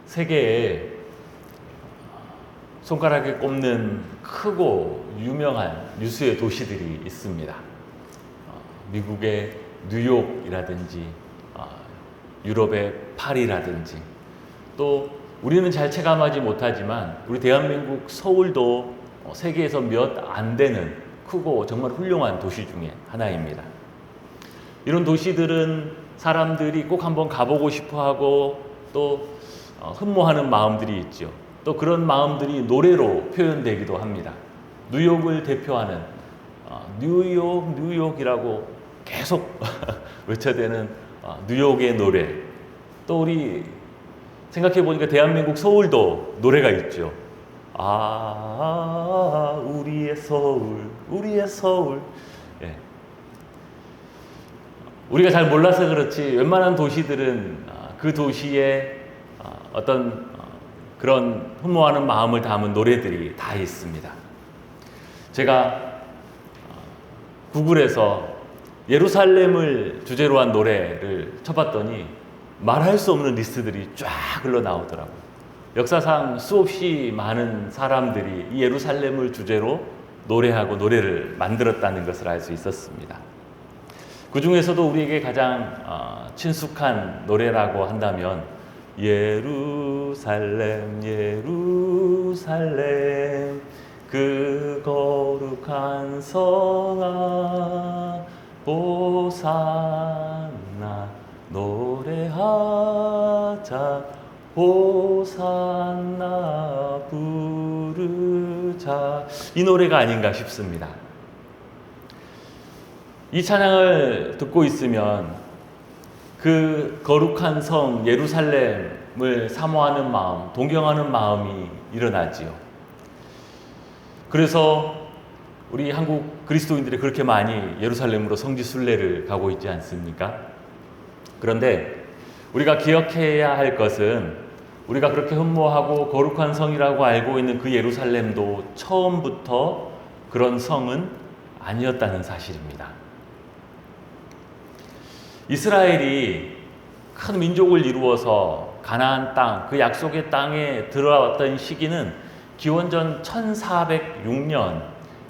세계에 손가락에 꼽는 크고 유명한 유수의 도시들이 있습니다. 미국의 뉴욕이라든지 유럽의 파리라든지, 또 우리는 잘 체감하지 못하지만 우리 대한민국 서울도 세계에서 몇 안 되는 크고 정말 훌륭한 도시 중에 하나입니다. 이런 도시들은 사람들이 꼭 한번 가보고 싶어하고 또 흠모하는 마음들이 있죠. 또 그런 마음들이 노래로 표현되기도 합니다. 뉴욕을 대표하는 뉴욕 뉴욕이라고 계속 외쳐대는 뉴욕의 노래. 또 우리 생각해 보니까 대한민국 서울도 노래가 있죠. 우리의 서울, 우리의 서울. 예. 우리가 잘 몰라서 그렇지 웬만한 도시들은 그 도시에 어떤 그런 흠모하는 마음을 담은 노래들이 다 있습니다. 제가 구글에서 예루살렘을 주제로 한 노래를 쳐봤더니 말할 수 없는 리스트들이 쫙 흘러나오더라고요. 역사상 수없이 많은 사람들이 이 예루살렘을 주제로 노래하고 노래를 만들었다는 것을 알 수 있었습니다. 그 중에서도 우리에게 가장 친숙한 노래라고 한다면 예루살렘 예루살렘 그 거룩한 성아 호산나 노래하자 호산나 부르자, 이 노래가 아닌가 싶습니다. 이 찬양을 듣고 있으면 그 거룩한 성 예루살렘을 사모하는 마음, 동경하는 마음이 일어나지요. 그래서 우리 한국 그리스도인들이 그렇게 많이 예루살렘으로 성지 순례를 가고 있지 않습니까? 그런데 우리가 기억해야 할 것은 우리가 그렇게 흠모하고 거룩한 성이라고 알고 있는 그 예루살렘도 처음부터 그런 성은 아니었다는 사실입니다. 이스라엘이 큰 민족을 이루어서 가나안 땅, 그 약속의 땅에 들어왔던 시기는 기원전 1406년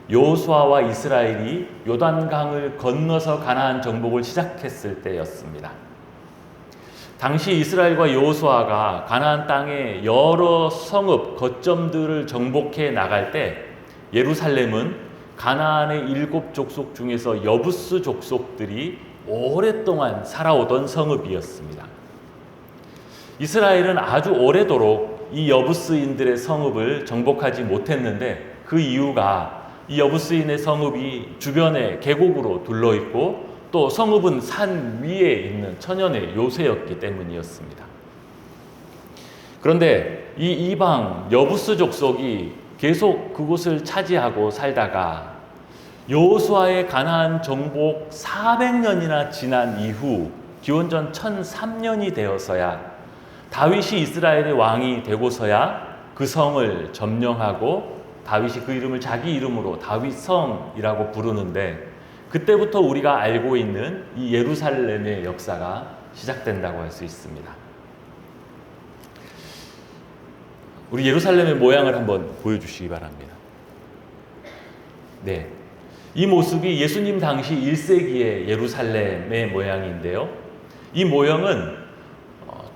여호수아와 이스라엘이 요단강을 건너서 가나안 정복을 시작했을 때였습니다. 당시 이스라엘과 여호수아가 가나안 땅의 여러 성읍, 거점들을 정복해 나갈 때 예루살렘은 가나안의 7 족속 중에서 여부스 족속들이 오랫동안 살아오던 성읍이었습니다. 이스라엘은 아주 오래도록 이 여부스인들의 성읍을 정복하지 못했는데 그 이유가 이 여부스인의 성읍이 주변에 계곡으로 둘러있고 또 성읍은 산 위에 있는 천연의 요새였기 때문이었습니다. 그런데 이 이방 여부스 족속이 계속 그곳을 차지하고 살다가 여호수아의 가나안 정복 400년이나 지난 이후 기원전 1003년이 되어서야 다윗이 이스라엘의 왕이 되고서야 그 성을 점령하고 다윗이 그 이름을 자기 이름으로 다윗성이라고 부르는데, 그때부터 우리가 알고 있는 이 예루살렘의 역사가 시작된다고 할 수 있습니다. 우리 예루살렘의 모양을 한번 보여주시기 바랍니다. 네, 이 모습이 예수님 당시 1세기의 예루살렘의 모양인데요. 이 모형은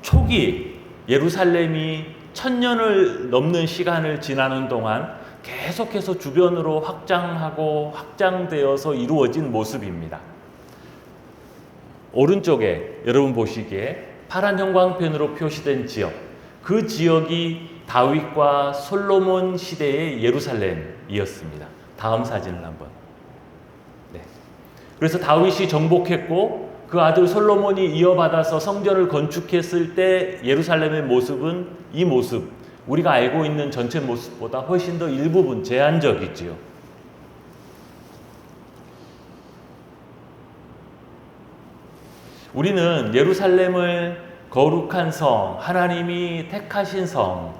초기 예루살렘이 1000년을 넘는 시간을 지나는 동안 계속해서 주변으로 확장하고 확장되어서 이루어진 모습입니다. 오른쪽에 여러분 보시기에 파란 형광펜으로 표시된 지역, 그 지역이 다윗과 솔로몬 시대의 예루살렘이었습니다. 다음 사진을 한번. 네. 그래서 다윗이 정복했고 그 아들 솔로몬이 이어받아서 성전을 건축했을 때 예루살렘의 모습은 이 모습, 우리가 알고 있는 전체 모습보다 훨씬 더 일부분 제한적이지요. 우리는 예루살렘을 거룩한 성, 하나님이 택하신 성,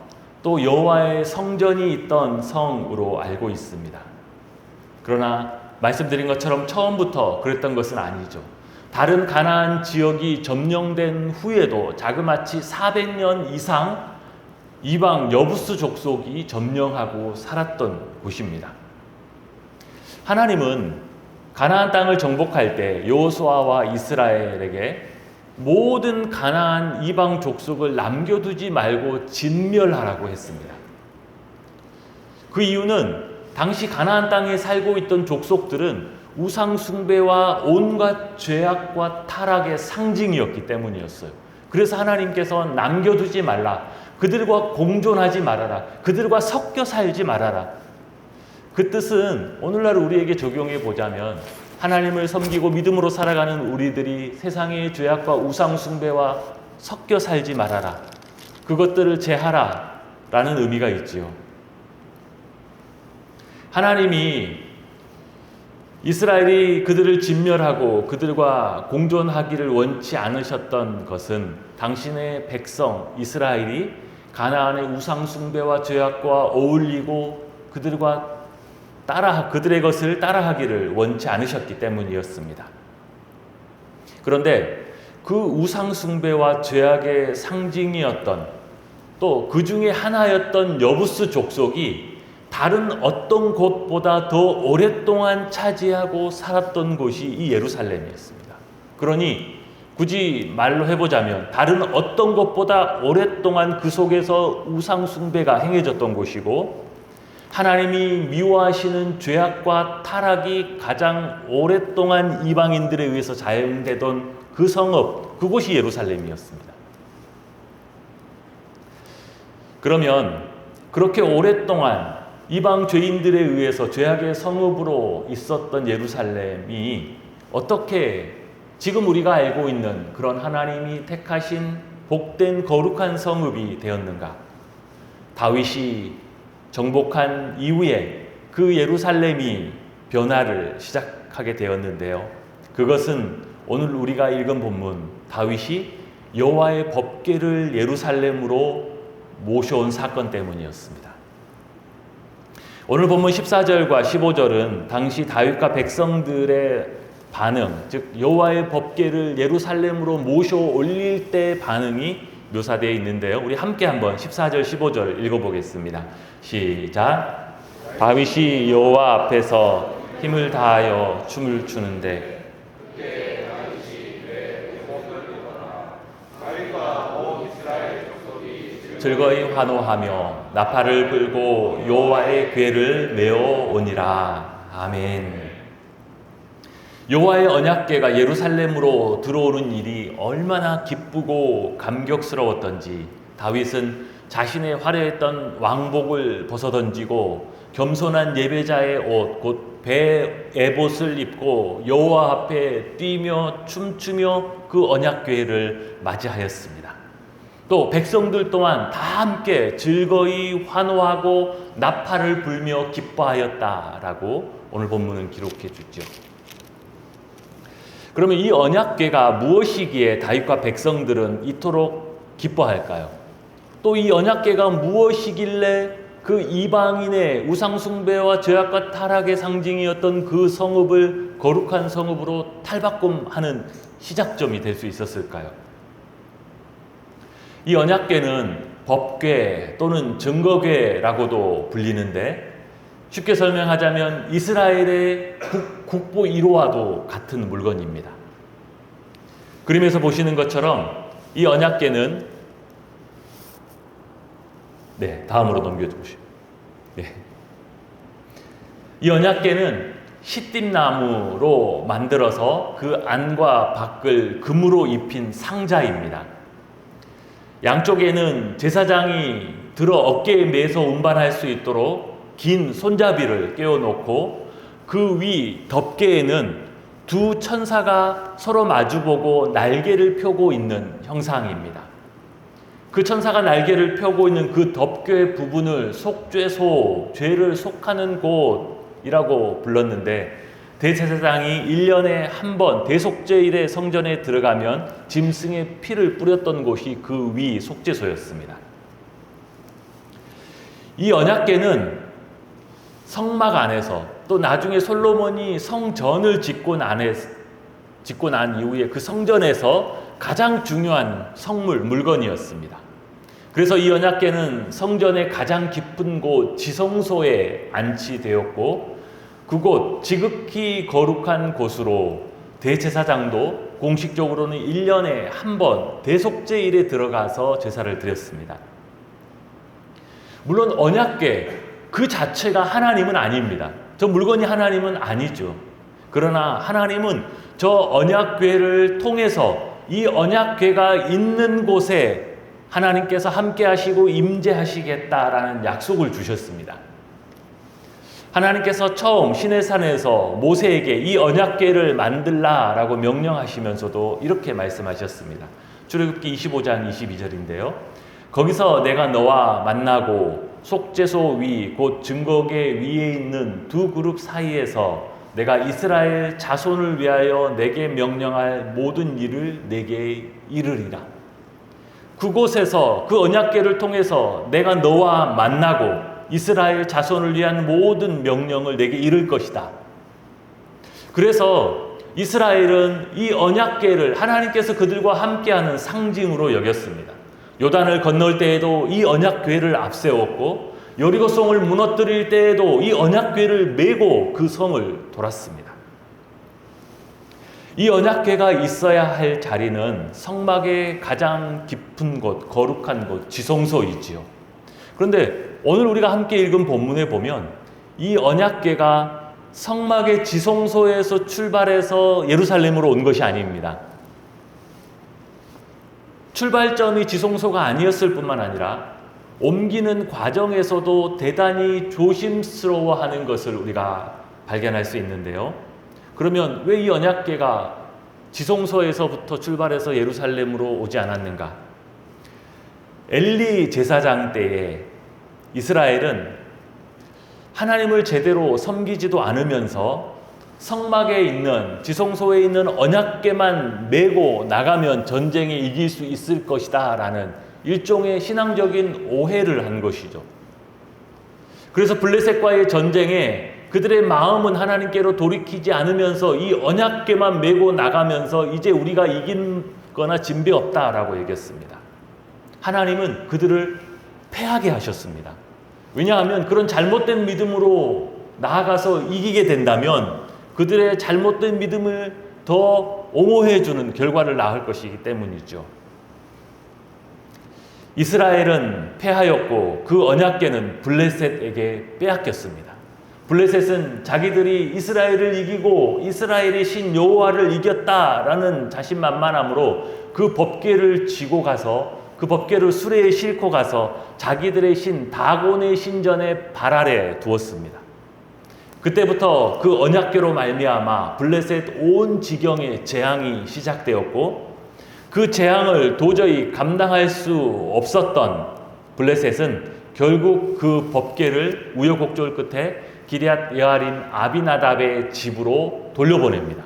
또 여호와의 성전이 있던 성으로 알고 있습니다. 그러나 말씀드린 것처럼 처음부터 그랬던 것은 아니죠. 다른 가나안 지역이 점령된 후에도 자그마치 400년 이상 이방 여부스 족속이 점령하고 살았던 곳입니다. 하나님은 가나안 땅을 정복할 때 여호수아와 이스라엘에게 모든 가나안 이방 족속을 남겨두지 말고 진멸하라고 했습니다. 그 이유는 당시 가나안 땅에 살고 있던 족속들은 우상 숭배와 온갖 죄악과 타락의 상징이었기 때문이었어요. 그래서 하나님께서 남겨두지 말라. 그들과 공존하지 말아라. 그들과 섞여 살지 말아라. 그 뜻은 오늘날 우리에게 적용해 보자면 하나님을 섬기고 믿음으로 살아가는 우리들이 세상의 죄악과 우상 숭배와 섞여 살지 말아라. 그것들을 제하라 라는 의미가 있지요. 하나님이 이스라엘이 그들을 진멸하고 그들과 공존하기를 원치 않으셨던 것은 당신의 백성 이스라엘이 가나안의 우상 숭배와 죄악과 어울리고 그들의 것을 따라하기를 원치 않으셨기 때문이었습니다. 그런데 그 우상 숭배와 죄악의 상징이었던 또 그 중에 하나였던 여부스 족속이 다른 어떤 곳보다 더 오랫동안 차지하고 살았던 곳이 이 예루살렘이었습니다. 그러니 굳이 말로 해보자면 다른 어떤 곳보다 오랫동안 그 속에서 우상 숭배가 행해졌던 곳이고 하나님이 미워하시는 죄악과 타락이 가장 오랫동안 이방인들에 의해서 자행되던 그 성읍, 그곳이 예루살렘이었습니다. 그러면 그렇게 오랫동안 이방 죄인들에 의해서 죄악의 성읍으로 있었던 예루살렘이 어떻게 지금 우리가 알고 있는 그런 하나님이 택하신 복된 거룩한 성읍이 되었는가? 다윗이 정복한 이후에 그 예루살렘이 변화를 시작하게 되었는데요. 그것은 오늘 우리가 읽은 본문 다윗이 여호와의 법궤를 예루살렘으로 모셔온 사건 때문이었습니다. 오늘 본문 14절과 15절은 당시 다윗과 백성들의 반응, 즉 여호와의 법궤를 예루살렘으로 모셔 올릴 때 반응이 묘사되어 있는데요. 우리 함께 한번 14절, 15절 읽어보겠습니다. 시작. 다윗이 여호와 앞에서 힘을 다하여 춤을 추는데 즐거이 환호하며 나팔을 불고 여호와의 궤를 메어 오니라. 아멘. 여호와의 언약궤가 예루살렘으로 들어오는 일이 얼마나 기쁘고 감격스러웠던지 다윗은 자신의 화려했던 왕복을 벗어던지고 겸손한 예배자의 옷, 곧 베에봇을 입고 여호와 앞에 뛰며 춤추며 그 언약궤를 맞이하였습니다. 또 백성들 또한 다 함께 즐거이 환호하고 나팔을 불며 기뻐하였다라고 오늘 본문은 기록해 주죠. 그러면 이 언약궤가 무엇이기에 다윗과 백성들은 이토록 기뻐할까요? 또 이 언약궤가 무엇이길래 그 이방인의 우상숭배와 죄악과 타락의 상징이었던 그 성읍을 거룩한 성읍으로 탈바꿈하는 시작점이 될 수 있었을까요? 이 언약궤는 법궤 또는 증거궤라고도 불리는데 쉽게 설명하자면 이스라엘의 국보 1호와도 같은 물건입니다. 그림에서 보시는 것처럼 이 언약궤는 다음으로 넘겨주시죠. 이 언약궤는 시띠나무로 만들어서 그 안과 밖을 금으로 입힌 상자입니다. 양쪽에는 제사장이 들어 어깨에 매서 운반할 수 있도록 긴 손잡이를 끼워놓고 그 위 덮개에는 두 천사가 서로 마주보고 날개를 펴고 있는 형상입니다. 그 천사가 날개를 펴고 있는 그 덮개 부분을 속죄소, 죄를 속하는 곳이라고 불렀는데 대제사장이 1년에 한 번 대속죄일에 성전에 들어가면 짐승의 피를 뿌렸던 곳이 그 위 속죄소였습니다. 이 언약궤는 성막 안에서 또 나중에 솔로몬이 성전을 짓고 난 이후에 그 성전에서 가장 중요한 성물, 물건이었습니다. 그래서 이 언약궤는 성전의 가장 깊은 곳 지성소에 안치되었고, 그곳 지극히 거룩한 곳으로 대제사장도 공식적으로는 1년에 한 번 대속제일에 들어가서 제사를 드렸습니다. 물론 언약궤 그 자체가 하나님은 아닙니다. 저 물건이 하나님은 아니죠. 그러나 하나님은 저 언약궤를 통해서 이 언약궤가 있는 곳에 하나님께서 함께 하시고 임재하시겠다라는 약속을 주셨습니다. 하나님께서 처음 시내산에서 모세에게 이 언약궤를 만들라라고 명령하시면서도 이렇게 말씀하셨습니다. 출애굽기 25장 22절인데요. 거기서 내가 너와 만나고 속죄소 위 곧 증거궤 위에 있는 두 그룹 사이에서 내가 이스라엘 자손을 위하여 내게 명령할 모든 일을 내게 이르리라. 그곳에서 그 언약궤를 통해서 내가 너와 만나고 이스라엘 자손을 위한 모든 명령을 내게 이룰 것이다. 그래서 이스라엘은 이 언약궤를 하나님께서 그들과 함께하는 상징으로 여겼습니다. 요단을 건널 때에도 이 언약궤를 앞세웠고, 여리고성을 무너뜨릴 때에도 이 언약궤를 메고 그 성을 돌았습니다. 이 언약궤가 있어야 할 자리는 성막의 가장 깊은 곳, 거룩한 곳, 지성소이지요. 그런데 오늘 우리가 함께 읽은 본문에 보면 이 언약궤가 성막의 지성소에서 출발해서 예루살렘으로 온 것이 아닙니다. 출발점이 지성소가 아니었을 뿐만 아니라 옮기는 과정에서도 대단히 조심스러워하는 것을 우리가 발견할 수 있는데요. 그러면 왜 이 언약궤가 지성소에서부터 출발해서 예루살렘으로 오지 않았는가? 엘리 제사장 때에 이스라엘은 하나님을 제대로 섬기지도 않으면서 성막에 있는 지성소에 있는 언약궤만 메고 나가면 전쟁에 이길 수 있을 것이다 라는 일종의 신앙적인 오해를 한 것이죠. 그래서 블레셋과의 전쟁에 그들의 마음은 하나님께로 돌이키지 않으면서 이 언약궤만 메고 나가면서 이제 우리가 이긴 거나 진배 없다라고 얘기했습니다. 하나님은 그들을 패하게 하셨습니다. 왜냐하면 그런 잘못된 믿음으로 나아가서 이기게 된다면 그들의 잘못된 믿음을 더 옹호해주는 결과를 낳을 것이기 때문이죠. 이스라엘은 패하였고 그 언약궤는 블레셋에게 빼앗겼습니다. 블레셋은 자기들이 이스라엘을 이기고 이스라엘의 신 여호와를 이겼다라는 자신만만함으로 그 법궤를 지고 가서 그 법궤를 수레에 싣고 가서 자기들의 신 다곤의 신전에 발 아래 두었습니다. 그때부터 그 언약궤로 말미암아 블레셋 온 지경의 재앙이 시작되었고, 그 재앙을 도저히 감당할 수 없었던 블레셋은 결국 그 법궤를 우여곡절 끝에 기럇 여아림 아비나답의 집으로 돌려보냅니다.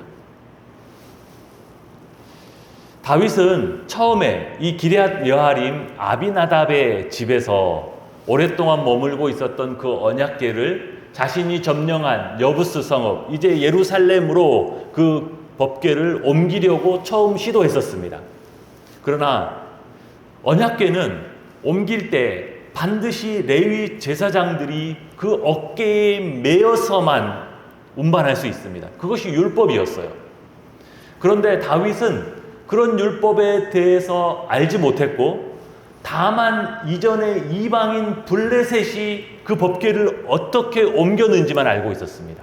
다윗은 처음에 이 기럇 여아림 아비나답의 집에서 오랫동안 머물고 있었던 그 언약궤를 자신이 점령한 여부스 성읍, 이제 예루살렘으로 그 법궤를 옮기려고 처음 시도했었습니다. 그러나 언약궤는 옮길 때 반드시 레위 제사장들이 그 어깨에 메어서만 운반할 수 있습니다. 그것이 율법이었어요. 그런데 다윗은 그런 율법에 대해서 알지 못했고, 다만 이전에 이방인 블레셋이 그 법궤를 어떻게 옮겼는지만 알고 있었습니다.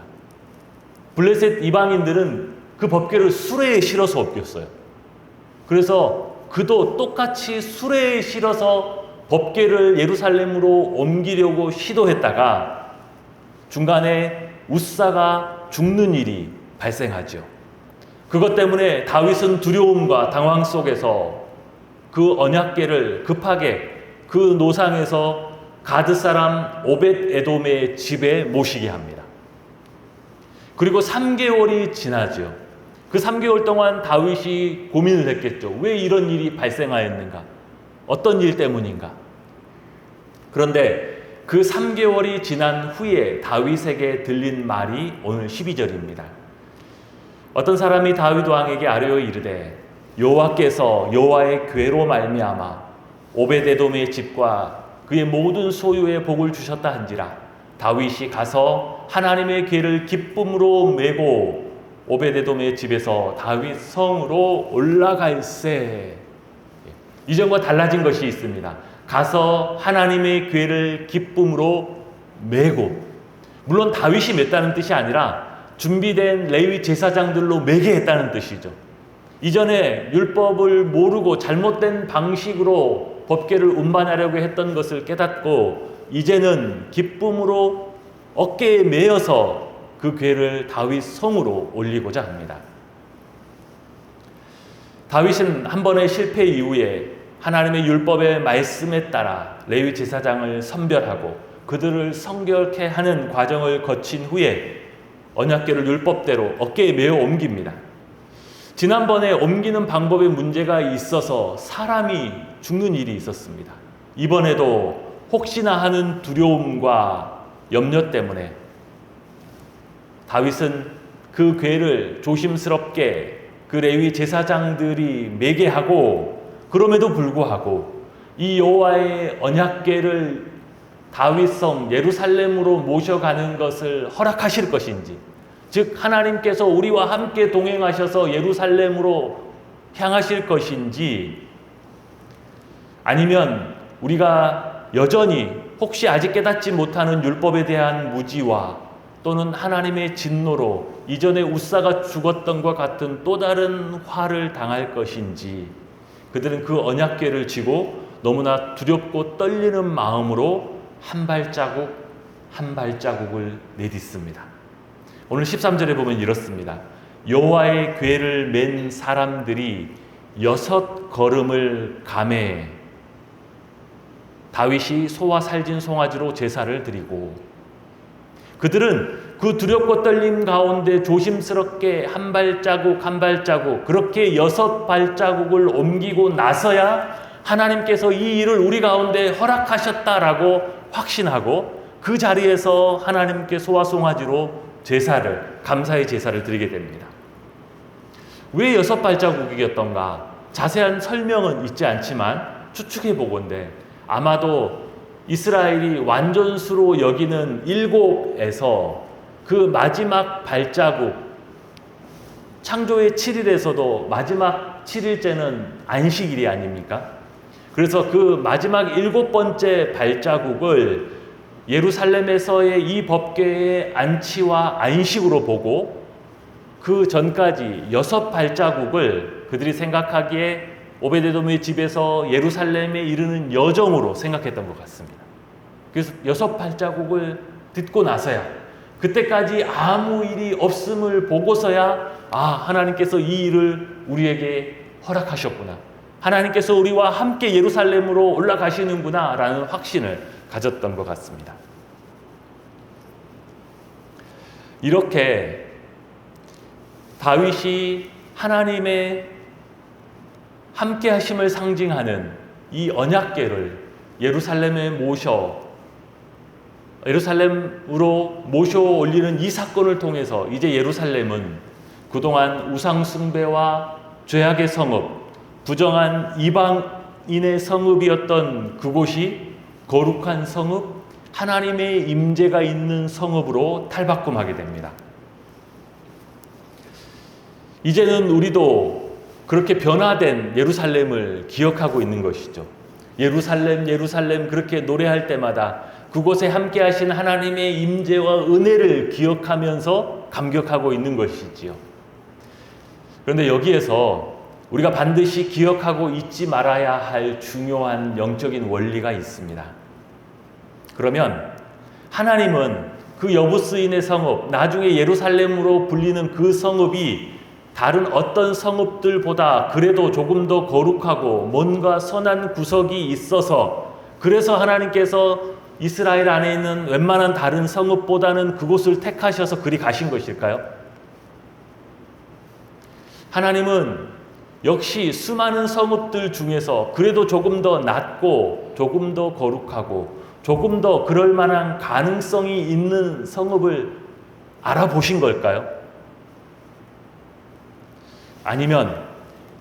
블레셋 이방인들은 그 법궤를 수레에 실어서 옮겼어요. 그래서 그도 똑같이 수레에 실어서 법궤를 예루살렘으로 옮기려고 시도했다가 중간에 웃사가 죽는 일이 발생하죠. 그것 때문에 다윗은 두려움과 당황 속에서 그 언약궤를 급하게 그 노상에서 가드 사람 오벳 에돔의 집에 모시게 합니다. 그리고 3개월이 지나죠. 그 3개월 동안 다윗이 고민을 했겠죠. 왜 이런 일이 발생하였는가? 어떤 일 때문인가? 그런데 그 3개월이 지난 후에 다윗에게 들린 말이 오늘 12절입니다. 어떤 사람이 다윗 왕에게 아뢰어 이르되 여호와께서 여호와의 궤로 말미암아 오베데돔의 집과 그의 모든 소유에 복을 주셨다 한지라. 다윗이 가서 하나님의 궤를 기쁨으로 메고 오베데돔의 집에서 다윗 성으로 올라갈세. 이전과 달라진 것이 있습니다. 가서 하나님의 궤를 기쁨으로 메고, 물론 다윗이 맸다는 뜻이 아니라 준비된 레위 제사장들로 메게 했다는 뜻이죠. 이전에 율법을 모르고 잘못된 방식으로 법궤를 운반하려고 했던 것을 깨닫고 이제는 기쁨으로 어깨에 메어서 그 궤를 다윗 성으로 올리고자 합니다. 다윗은 한 번의 실패 이후에 하나님의 율법의 말씀에 따라 레위 제사장을 선별하고 그들을 성결케 하는 과정을 거친 후에 언약궤를 율법대로 어깨에 메어 옮깁니다. 지난번에 옮기는 방법에 문제가 있어서 사람이 죽는 일이 있었습니다. 이번에도 혹시나 하는 두려움과 염려 때문에 다윗은 그 궤를 조심스럽게 그 레위 제사장들이 메게 하고, 그럼에도 불구하고 이 여호와의 언약궤를 다윗성 예루살렘으로 모셔가는 것을 허락하실 것인지, 즉 하나님께서 우리와 함께 동행하셔서 예루살렘으로 향하실 것인지, 아니면 우리가 여전히 혹시 아직 깨닫지 못하는 율법에 대한 무지와 또는 하나님의 진노로 이전에 웃사가 죽었던 것 같은 또 다른 화를 당할 것인지, 그들은 그 언약궤를 쥐고 너무나 두렵고 떨리는 마음으로 한 발자국 한 발자국을 내딛습니다. 오늘 13절에 보면 이렇습니다. 여호와의 궤를 맨 사람들이 6걸음을 가매 다윗이 소와 살진 송아지로 제사를 드리고, 그들은 그 두렵고 떨림 가운데 조심스럽게 한 발자국 한 발자국, 그렇게 6발자국을 옮기고 나서야 하나님께서 이 일을 우리 가운데 허락하셨다라고 확신하고 그 자리에서 하나님께 소와 송아지로 제사를, 감사의 제사를 드리게 됩니다. 왜 6발자국이었던가 자세한 설명은 있지 않지만 추측해 보건대 아마도 이스라엘이 완전수로 여기는 7에서 그 마지막 발자국, 창조의 7일에서도 마지막 7일째는 안식일이 아닙니까? 그래서 그 마지막 7번째 발자국을 예루살렘에서의 이 법궤의 안치와 안식으로 보고 그 전까지 6발자국을 그들이 생각하기에 오베데돔의 집에서 예루살렘에 이르는 여정으로 생각했던 것 같습니다. 그래서 6발자국을 듣고 나서야, 그때까지 아무 일이 없음을 보고서야 하나님께서 이 일을 우리에게 허락하셨구나, 하나님께서 우리와 함께 예루살렘으로 올라가시는구나 라는 확신을 가졌던 것 같습니다. 이렇게 다윗이 하나님의 함께 하심을 상징하는 이 언약궤를 예루살렘으로 모셔 올리는 이 사건을 통해서 이제 예루살렘은 그동안 우상 숭배와 죄악의 성읍, 부정한 이방인의 성읍이었던 그곳이 거룩한 성읍, 하나님의 임재가 있는 성읍으로 탈바꿈하게 됩니다. 이제는 우리도 그렇게 변화된 예루살렘을 기억하고 있는 것이죠. 예루살렘, 예루살렘 그렇게 노래할 때마다 그곳에 함께 하신 하나님의 임재와 은혜를 기억하면서 감격하고 있는 것이지요. 그런데 여기에서 우리가 반드시 기억하고 잊지 말아야 할 중요한 영적인 원리가 있습니다. 그러면 하나님은 그 여부스인의 성읍, 나중에 예루살렘으로 불리는 그 성읍이 다른 어떤 성읍들보다 그래도 조금 더 거룩하고 뭔가 선한 구석이 있어서, 그래서 하나님께서 이스라엘 안에 있는 웬만한 다른 성읍보다는 그곳을 택하셔서 그리 가신 것일까요? 하나님은 역시 수많은 성읍들 중에서 그래도 조금 더 낫고 조금 더 거룩하고 조금 더 그럴 만한 가능성이 있는 성읍을 알아보신 걸까요? 아니면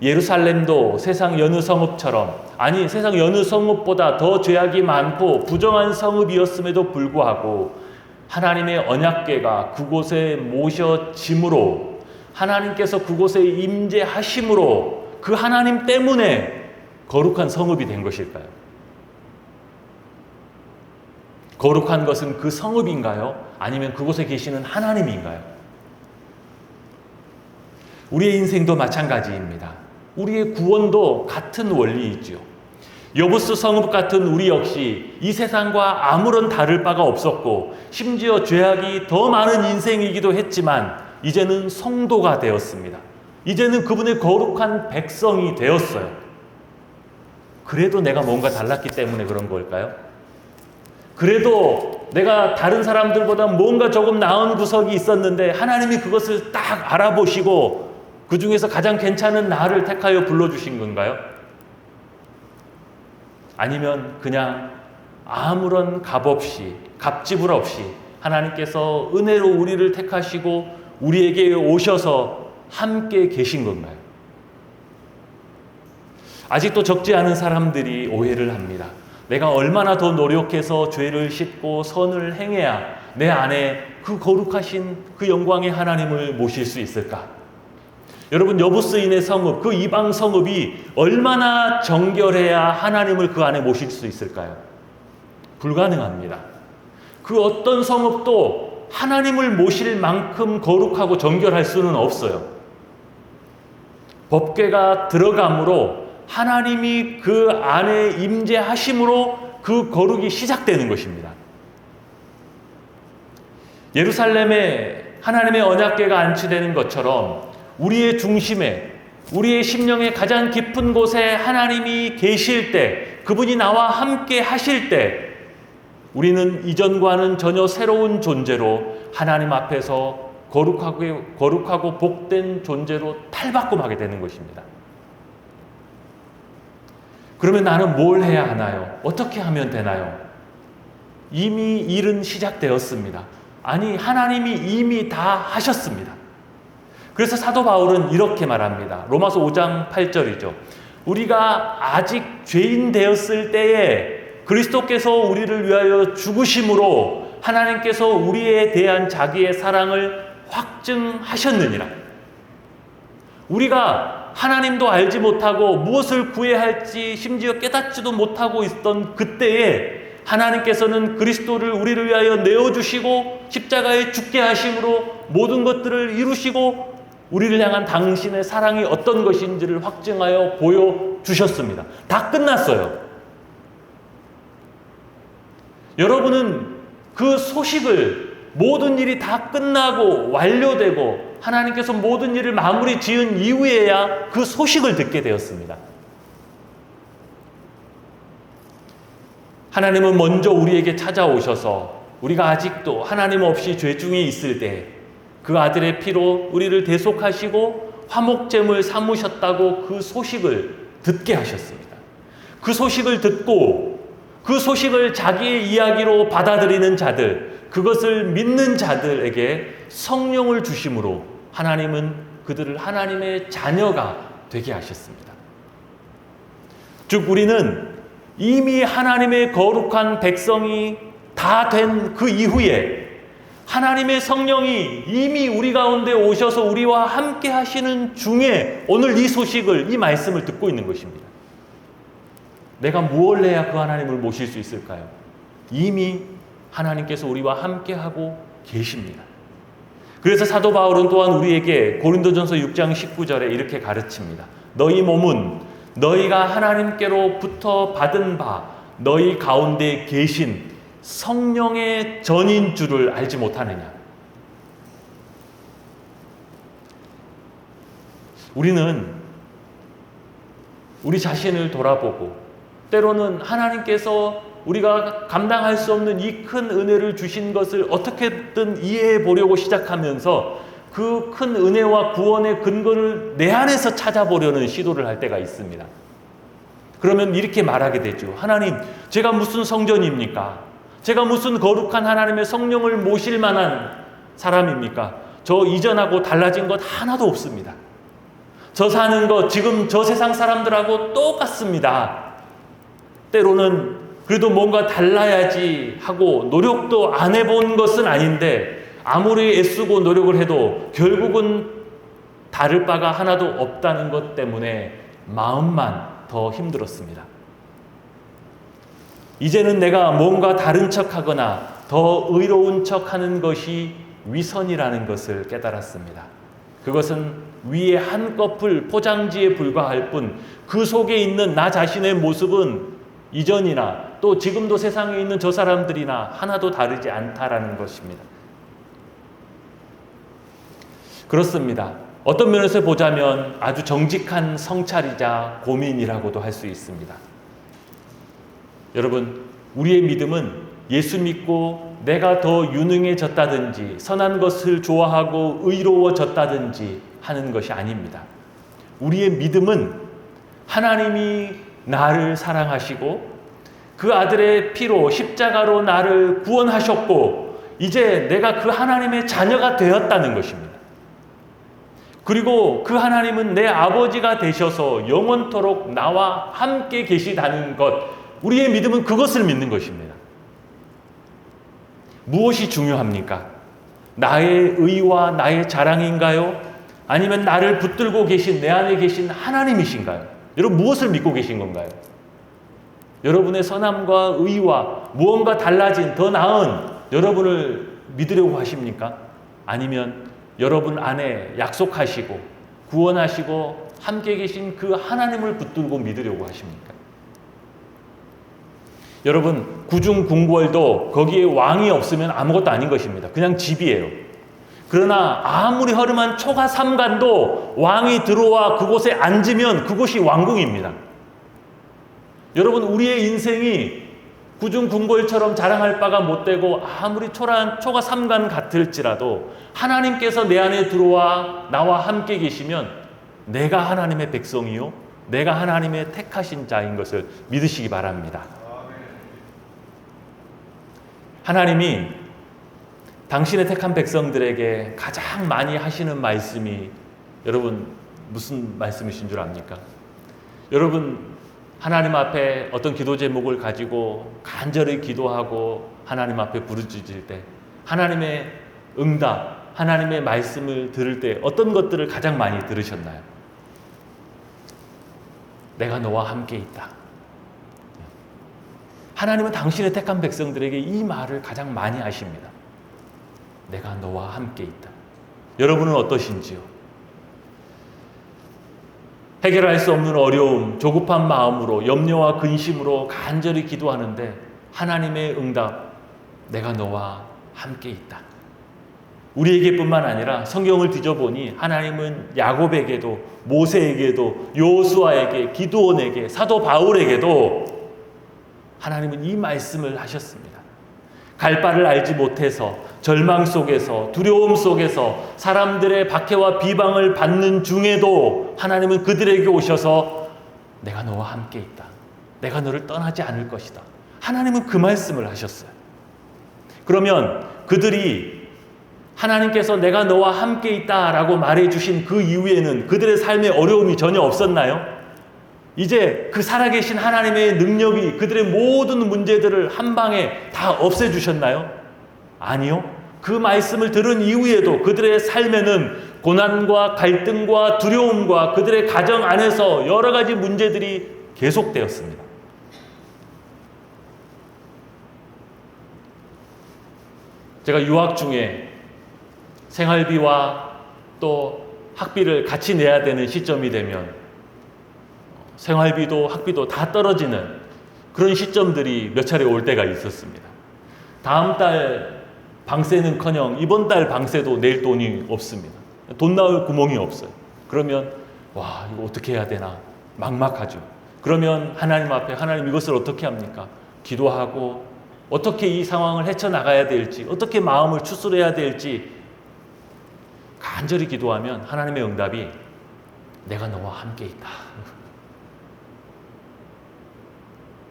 예루살렘도 세상 여느 성읍처럼, 아니 세상 여느 성읍보다 더 죄악이 많고 부정한 성읍이었음에도 불구하고 하나님의 언약궤가 그곳에 모셔짐으로, 하나님께서 그곳에 임재하심으로 그 하나님 때문에 거룩한 성읍이 된 것일까요? 거룩한 것은 그 성읍인가요? 아니면 그곳에 계시는 하나님인가요? 우리의 인생도 마찬가지입니다. 우리의 구원도 같은 원리이지요. 여부스 성읍 같은 우리 역시 이 세상과 아무런 다를 바가 없었고, 심지어 죄악이 더 많은 인생이기도 했지만 이제는 성도가 되었습니다. 이제는 그분의 거룩한 백성이 되었어요. 그래도 내가 뭔가 달랐기 때문에 그런 걸까요? 그래도 내가 다른 사람들보다 뭔가 조금 나은 구석이 있었는데 하나님이 그것을 딱 알아보시고 그 중에서 가장 괜찮은 나를 택하여 불러주신 건가요? 아니면 그냥 아무런 값 없이, 갑지불 없이 하나님께서 은혜로 우리를 택하시고 우리에게 오셔서 함께 계신 건가요? 아직도 적지 않은 사람들이 오해를 합니다. 내가 얼마나 더 노력해서 죄를 씻고 선을 행해야 내 안에 그 거룩하신 그 영광의 하나님을 모실 수 있을까? 여러분, 여부스인의 성읍, 그 이방 성읍이 얼마나 정결해야 하나님을 그 안에 모실 수 있을까요? 불가능합니다. 그 어떤 성읍도 하나님을 모실 만큼 거룩하고 정결할 수는 없어요. 법궤가 들어감으로 하나님이 그 안에 임재하심으로 그 거룩이 시작되는 것입니다. 예루살렘에 하나님의 언약궤가 안치되는 것처럼 우리의 중심에, 우리의 심령의 가장 깊은 곳에 하나님이 계실 때, 그분이 나와 함께 하실 때 우리는 이전과는 전혀 새로운 존재로 하나님 앞에서 거룩하고 복된 존재로 탈바꿈하게 되는 것입니다. 그러면 나는 뭘 해야 하나요? 어떻게 하면 되나요? 이미 일은 시작되었습니다. 아니, 하나님이 이미 다 하셨습니다. 그래서 사도 바울은 이렇게 말합니다. 로마서 5장 8절이죠. 우리가 아직 죄인 되었을 때에 그리스도께서 우리를 위하여 죽으심으로 하나님께서 우리에 대한 자기의 사랑을 확증하셨느니라. 우리가 하나님도 알지 못하고 무엇을 구해야 할지 심지어 깨닫지도 못하고 있던 그때에 하나님께서는 그리스도를 우리를 위하여 내어주시고 십자가에 죽게 하심으로 모든 것들을 이루시고 우리를 향한 당신의 사랑이 어떤 것인지를 확증하여 보여주셨습니다. 다 끝났어요. 여러분은 그 소식을, 모든 일이 다 끝나고 완료되고 하나님께서 모든 일을 마무리 지은 이후에야 그 소식을 듣게 되었습니다. 하나님은 먼저 우리에게 찾아오셔서 우리가 아직도 하나님 없이 죄 중에 있을 때 그 아들의 피로 우리를 대속하시고 화목제물 삼으셨다고 그 소식을 듣게 하셨습니다. 그 소식을 듣고 그 소식을 자기의 이야기로 받아들이는 자들, 그것을 믿는 자들에게 성령을 주심으로 하나님은 그들을 하나님의 자녀가 되게 하셨습니다. 즉 우리는 이미 하나님의 거룩한 백성이 다 된 그 이후에 하나님의 성령이 이미 우리 가운데 오셔서 우리와 함께 하시는 중에 오늘 이 소식을, 이 말씀을 듣고 있는 것입니다. 내가 무엇을 해야 그 하나님을 모실 수 있을까요? 이미 하나님께서 우리와 함께 하고 계십니다. 그래서 사도 바울은 또한 우리에게 고린도전서 6장 19절에 이렇게 가르칩니다. 너희 몸은 너희가 하나님께로부터 받은 바 너희 가운데 계신 성령의 전인 줄을 알지 못하느냐. 우리는 우리 자신을 돌아보고 때로는 하나님께서 우리가 감당할 수 없는 이 큰 은혜를 주신 것을 어떻게든 이해해 보려고 시작하면서 그 큰 은혜와 구원의 근거를 내 안에서 찾아보려는 시도를 할 때가 있습니다. 그러면 이렇게 말하게 되죠. 하나님, 제가 무슨 성전입니까? 제가 무슨 거룩한 하나님의 성령을 모실 만한 사람입니까? 저 이전하고 달라진 것 하나도 없습니다. 저 사는 거 지금 저 세상 사람들하고 똑같습니다. 때로는 그래도 뭔가 달라야지 하고 노력도 안 해본 것은 아닌데 아무리 애쓰고 노력을 해도 결국은 다를 바가 하나도 없다는 것 때문에 마음만 더 힘들었습니다. 이제는 내가 뭔가 다른 척하거나 더 의로운 척하는 것이 위선이라는 것을 깨달았습니다. 그것은 위에 한꺼풀 포장지에 불과할 뿐 그 속에 있는 나 자신의 모습은 이전이나 또 지금도 세상에 있는 저 사람들이나 하나도 다르지 않다라는 것입니다. 그렇습니다. 어떤 면에서 보자면 아주 정직한 성찰이자 고민이라고도 할 수 있습니다. 여러분, 우리의 믿음은 예수 믿고 내가 더 유능해졌다든지 선한 것을 좋아하고 의로워졌다든지 하는 것이 아닙니다. 우리의 믿음은 하나님이 나를 사랑하시고 그 아들의 피로 십자가로 나를 구원하셨고 이제 내가 그 하나님의 자녀가 되었다는 것입니다. 그리고 그 하나님은 내 아버지가 되셔서 영원토록 나와 함께 계시다는 것, 우리의 믿음은 그것을 믿는 것입니다. 무엇이 중요합니까? 나의 의와 나의 자랑인가요? 아니면 나를 붙들고 계신 내 안에 계신 하나님이신가요? 여러분, 무엇을 믿고 계신 건가요? 여러분의 선함과 의와 무언가 달라진 더 나은 여러분을 믿으려고 하십니까? 아니면 여러분 안에 약속하시고 구원하시고 함께 계신 그 하나님을 붙들고 믿으려고 하십니까? 여러분, 구중궁궐도 거기에 왕이 없으면 아무것도 아닌 것입니다. 그냥 집이에요. 그러나 아무리 허름한 초가 삼간도 왕이 들어와 그곳에 앉으면 그곳이 왕궁입니다. 여러분, 우리의 인생이 구중궁궐처럼 자랑할 바가 못되고 아무리 초가 삼간 같을지라도 하나님께서 내 안에 들어와 나와 함께 계시면 내가 하나님의 백성이요 내가 하나님의 택하신 자인 것을 믿으시기 바랍니다. 하나님이 당신의 택한 백성들에게 가장 많이 하시는 말씀이 여러분 무슨 말씀이신 줄 압니까? 여러분, 하나님 앞에 어떤 기도 제목을 가지고 간절히 기도하고 하나님 앞에 부르짖을 때 하나님의 응답, 하나님의 말씀을 들을 때 어떤 것들을 가장 많이 들으셨나요? 내가 너와 함께 있다. 하나님은 당신의 택한 백성들에게 이 말을 가장 많이 하십니다. 내가 너와 함께 있다. 여러분은 어떠신지요? 해결할 수 없는 어려움, 조급한 마음으로 염려와 근심으로 간절히 기도하는데 하나님의 응답, 내가 너와 함께 있다. 우리에게뿐만 아니라 성경을 뒤져보니 하나님은 야곱에게도 모세에게도 여호수아에게 기드온에게 사도 바울에게도 하나님은 이 말씀을 하셨습니다. 갈 바를 알지 못해서 절망 속에서 두려움 속에서 사람들의 박해와 비방을 받는 중에도 하나님은 그들에게 오셔서 내가 너와 함께 있다. 내가 너를 떠나지 않을 것이다. 하나님은 그 말씀을 하셨어요. 그러면 그들이 하나님께서 내가 너와 함께 있다라고 말해주신 그 이후에는 그들의 삶에 어려움이 전혀 없었나요? 이제 그 살아계신 하나님의 능력이 그들의 모든 문제들을 한 방에 다 없애주셨나요? 아니요. 그 말씀을 들은 이후에도 그들의 삶에는 고난과 갈등과 두려움과 그들의 가정 안에서 여러 가지 문제들이 계속되었습니다. 제가 유학 중에 생활비와 또 학비를 같이 내야 되는 시점이 되면 생활비도 학비도 다 떨어지는 그런 시점들이 몇 차례 올 때가 있었습니다. 다음 달 방세는커녕 이번 달 방세도 낼 돈이 없습니다. 돈 나올 구멍이 없어요. 그러면 와, 이거 어떻게 해야 되나 막막하죠. 그러면 하나님 앞에 하나님 이것을 어떻게 합니까? 기도하고 어떻게 이 상황을 헤쳐나가야 될지 어떻게 마음을 추스려야 될지 간절히 기도하면 하나님의 응답이 내가 너와 함께 있다.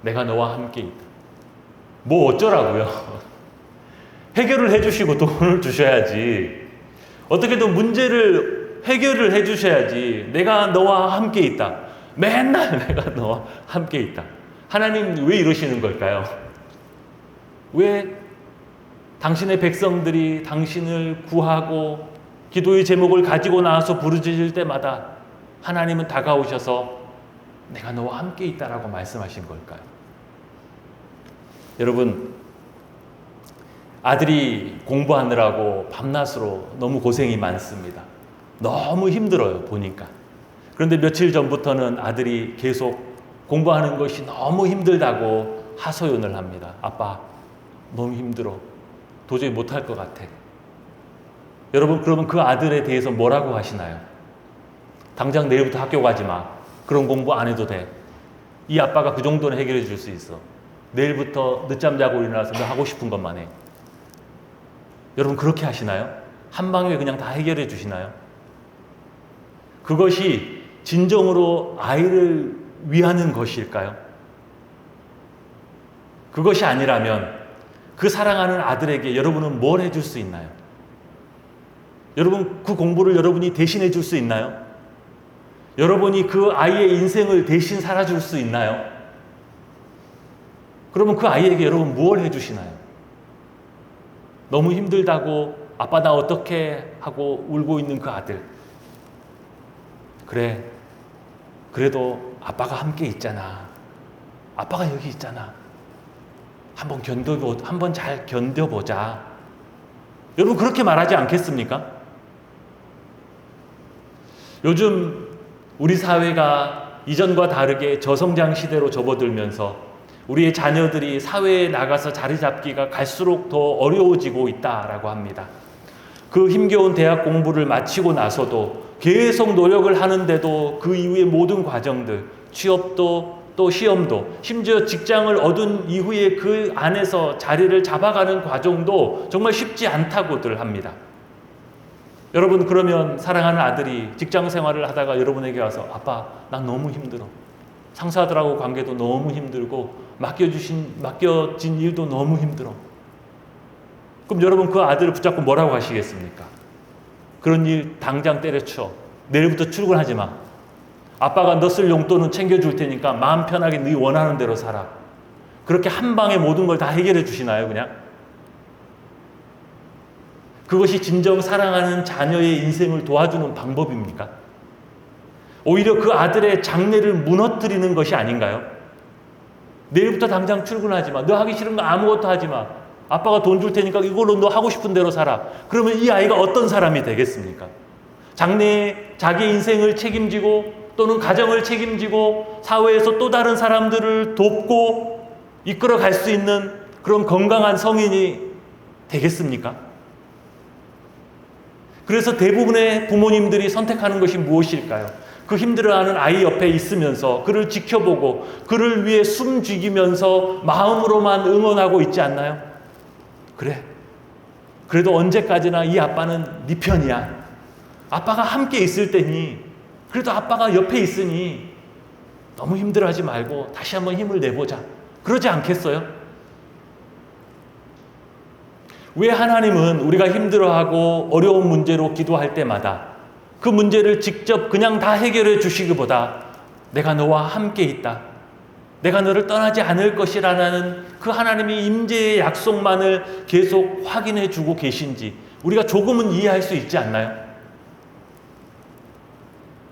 내가 너와 함께 있다. 뭐 어쩌라고요? 해결을 해주시고 돈을 주셔야지. 어떻게든 문제를 해결을 해주셔야지. 내가 너와 함께 있다. 맨날 내가 너와 함께 있다. 하나님 왜 이러시는 걸까요? 왜 당신의 백성들이 당신을 구하고 기도의 제목을 가지고 나와서 부르짖을 때마다 하나님은 다가오셔서 내가 너와 함께 있다라고 말씀하신 걸까요? 여러분, 아들이 공부하느라고 밤낮으로 너무 고생이 많습니다. 너무 힘들어요, 보니까. 그런데 며칠 전부터는 아들이 계속 공부하는 것이 너무 힘들다고 하소연을 합니다. 아빠, 너무 힘들어. 도저히 못할 것 같아. 여러분, 그러면 그 아들에 대해서 뭐라고 하시나요? 당장 내일부터 학교 가지 마. 그런 공부 안 해도 돼. 이 아빠가 그 정도는 해결해 줄 수 있어. 내일부터 늦잠 자고 일어나서 너 하고 싶은 것만 해. 여러분, 그렇게 하시나요? 한 방에 그냥 다 해결해 주시나요? 그것이 진정으로 아이를 위하는 것일까요? 그것이 아니라면 그 사랑하는 아들에게 여러분은 뭘 해줄 수 있나요? 여러분, 그 공부를 여러분이 대신해 줄 수 있나요? 여러분이 그 아이의 인생을 대신 살아줄 수 있나요? 그러면 그 아이에게 여러분 무엇을 해주시나요? 너무 힘들다고 아빠 나 어떻게 하고 울고 있는 그 아들. 그래, 그래도 아빠가 함께 있잖아. 아빠가 여기 있잖아. 한번 잘 견뎌보자. 여러분 그렇게 말하지 않겠습니까? 요즘 우리 사회가 이전과 다르게 저성장 시대로 접어들면서 우리의 자녀들이 사회에 나가서 자리 잡기가 갈수록 더 어려워지고 있다라고 합니다. 그 힘겨운 대학 공부를 마치고 나서도 계속 노력을 하는데도 그 이후의 모든 과정들, 취업도 또 시험도, 심지어 직장을 얻은 이후에 그 안에서 자리를 잡아가는 과정도 정말 쉽지 않다고들 합니다. 여러분, 그러면 사랑하는 아들이 직장 생활을 하다가 여러분에게 와서 아빠, 난 너무 힘들어. 상사들하고 관계도 너무 힘들고 맡겨진 일도 너무 힘들어. 그럼 여러분 그 아들을 붙잡고 뭐라고 하시겠습니까? 그런 일 당장 때려쳐. 내일부터 출근하지 마. 아빠가 너 쓸 용돈은 챙겨줄 테니까 마음 편하게 네 원하는 대로 살아. 그렇게 한 방에 모든 걸 다 해결해 주시나요, 그냥? 그것이 진정 사랑하는 자녀의 인생을 도와주는 방법입니까? 오히려 그 아들의 장래를 무너뜨리는 것이 아닌가요? 내일부터 당장 출근하지 마. 너 하기 싫은 거 아무것도 하지 마. 아빠가 돈 줄 테니까 이걸로 너 하고 싶은 대로 살아. 그러면 이 아이가 어떤 사람이 되겠습니까? 장래에 자기 인생을 책임지고 또는 가정을 책임지고 사회에서 또 다른 사람들을 돕고 이끌어 갈 수 있는 그런 건강한 성인이 되겠습니까? 그래서 대부분의 부모님들이 선택하는 것이 무엇일까요? 그 힘들어하는 아이 옆에 있으면서 그를 지켜보고 그를 위해 숨죽이면서 마음으로만 응원하고 있지 않나요? 그래, 그래도 언제까지나 이 아빠는 네 편이야. 아빠가 함께 있을 때니, 그래도 아빠가 옆에 있으니 너무 힘들어하지 말고 다시 한번 힘을 내보자. 그러지 않겠어요? 왜 하나님은 우리가 힘들어하고 어려운 문제로 기도할 때마다 그 문제를 직접 그냥 다 해결해 주시기보다 내가 너와 함께 있다. 내가 너를 떠나지 않을 것이라는 그 하나님의 임재의 약속만을 계속 확인해 주고 계신지 우리가 조금은 이해할 수 있지 않나요?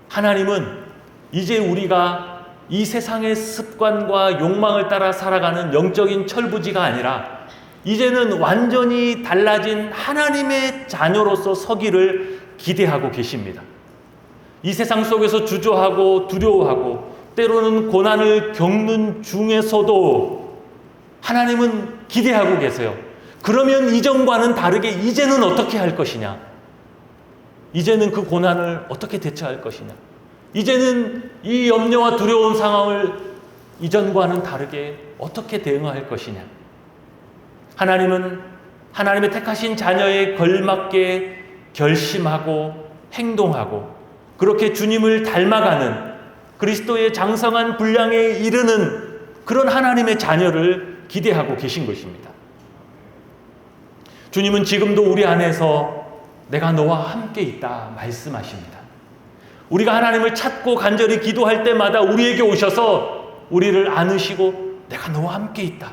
하나님은 이제 우리가 이 세상의 습관과 욕망을 따라 살아가는 영적인 철부지가 아니라 이제는 완전히 달라진 하나님의 자녀로서 서기를 기대하고 계십니다. 이 세상 속에서 주저하고 두려워하고 때로는 고난을 겪는 중에서도 하나님은 기대하고 계세요. 그러면 이전과는 다르게 이제는 어떻게 할 것이냐? 이제는 그 고난을 어떻게 대처할 것이냐? 이제는 이 염려와 두려운 상황을 이전과는 다르게 어떻게 대응할 것이냐? 하나님은 하나님의 택하신 자녀에 걸맞게 결심하고 행동하고 그렇게 주님을 닮아가는 그리스도의 장성한 분량에 이르는 그런 하나님의 자녀를 기대하고 계신 것입니다. 주님은 지금도 우리 안에서 내가 너와 함께 있다 말씀하십니다. 우리가 하나님을 찾고 간절히 기도할 때마다 우리에게 오셔서 우리를 안으시고 내가 너와 함께 있다.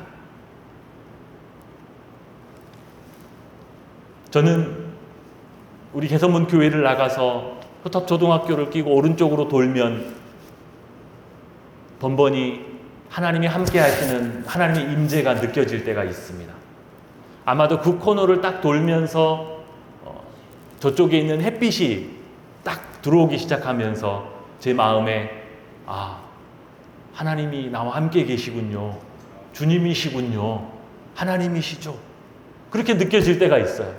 저는 우리 개선문 교회를 나가서 효탑 초등학교를 끼고 오른쪽으로 돌면 번번이 하나님이 함께 하시는 하나님의 임재가 느껴질 때가 있습니다. 아마도 그 코너를 딱 돌면서 저쪽에 있는 햇빛이 딱 들어오기 시작하면서 제 마음에 하나님이 나와 함께 계시군요. 주님이시군요. 하나님이시죠. 그렇게 느껴질 때가 있어요.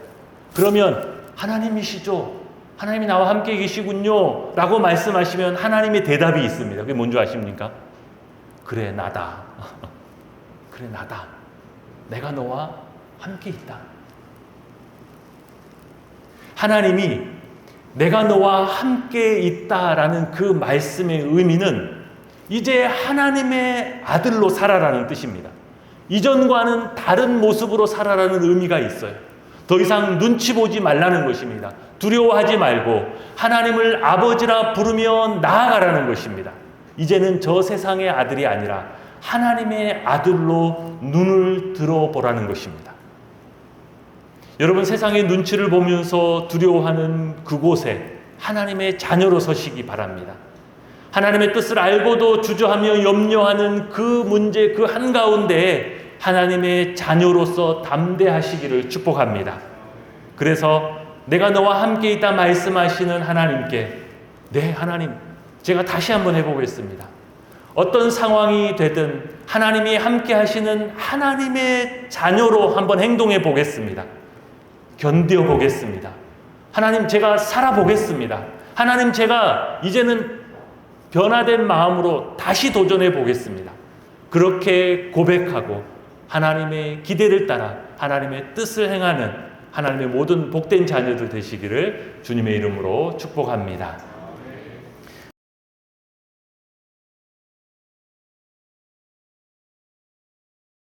그러면 하나님이시죠. 하나님이 나와 함께 계시군요. 라고 말씀하시면 하나님의 대답이 있습니다. 그게 뭔지 아십니까? 그래, 나다. 그래, 나다. 내가 너와 함께 있다. 하나님이 내가 너와 함께 있다라는 그 말씀의 의미는 이제 하나님의 아들로 살아라는 뜻입니다. 이전과는 다른 모습으로 살아라는 의미가 있어요. 더 이상 눈치 보지 말라는 것입니다. 두려워하지 말고 하나님을 아버지라 부르며 나아가라는 것입니다. 이제는 저 세상의 아들이 아니라 하나님의 아들로 눈을 들어보라는 것입니다. 여러분, 세상의 눈치를 보면서 두려워하는 그곳에 하나님의 자녀로 서시기 바랍니다. 하나님의 뜻을 알고도 주저하며 염려하는 그 문제 그 한가운데에 하나님의 자녀로서 담대하시기를 축복합니다. 그래서 내가 너와 함께 있다 말씀하시는 하나님께 네, 하나님, 제가 다시 한번 해보겠습니다. 어떤 상황이 되든 하나님이 함께 하시는 하나님의 자녀로 한번 행동해 보겠습니다. 견뎌 보겠습니다. 하나님, 제가 살아보겠습니다. 하나님, 제가 이제는 변화된 마음으로 다시 도전해 보겠습니다. 그렇게 고백하고 하나님의 기대를 따라 하나님의 뜻을 행하는 하나님의 모든 복된 자녀들 되시기를 주님의 이름으로 축복합니다.